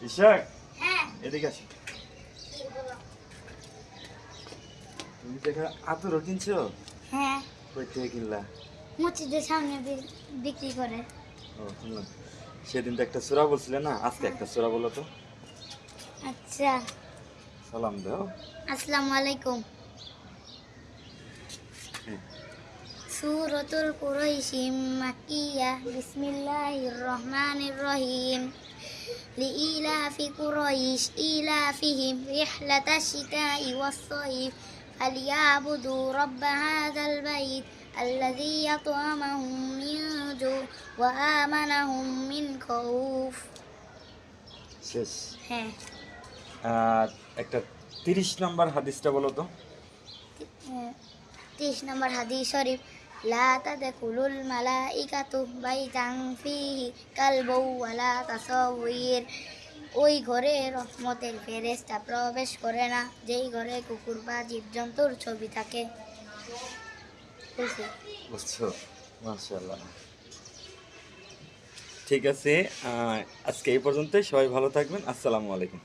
ইশাক, হ্যাঁ এদিকে আসো। তুমি তো এখানে আতরও কিনছো? হ্যাঁ কই থেকে কিনলা? মসজিদের সামনে বিক্রি করে। ও শুনলাম, সেদিন তো একটা সূরা বলছিলে না, আজকে একটা সূরা বলো তো। আচ্ছা, সালাম দাও। আসসালামু আলাইকুম। হ্যাঁ। সূরাতুল কুরাইশিম মাক্কিয়া বিসমিল্লাহির রহমানির রহিম লিইলাফি কুরাইশ ইলাফিহিম রিহলাতাশ শিতাই ওয়াস সাইফ ফালিয়াবুদু রাব্ব হাযাল বাইত আল্লাযী আত'আমাহুম মিন জু' ওয়া আমানাহুম মিন খাউফ। শেষ। হ্যাঁ। আর একটা 30 নম্বর হাদিসটা বলো তো। 30 নম্বর হাদিস শরীফ, লা তাদখুলুল মালাইকাতু বাইতান ফিহি কালবু ওয়ালা তাসাউইর। ওই ঘরে রহমতের ফেরেশতা প্রবেশ করে না যেই ঘরে কুকুর বা জীবজন্তুর ছবি থাকে। বুঝছি? বুঝছো? মাশাআল্লাহ। ঠিক আছে, আজকে এই পর্যন্তই। সবাই ভালো থাকবেন। আসসালামু আলাইকুম।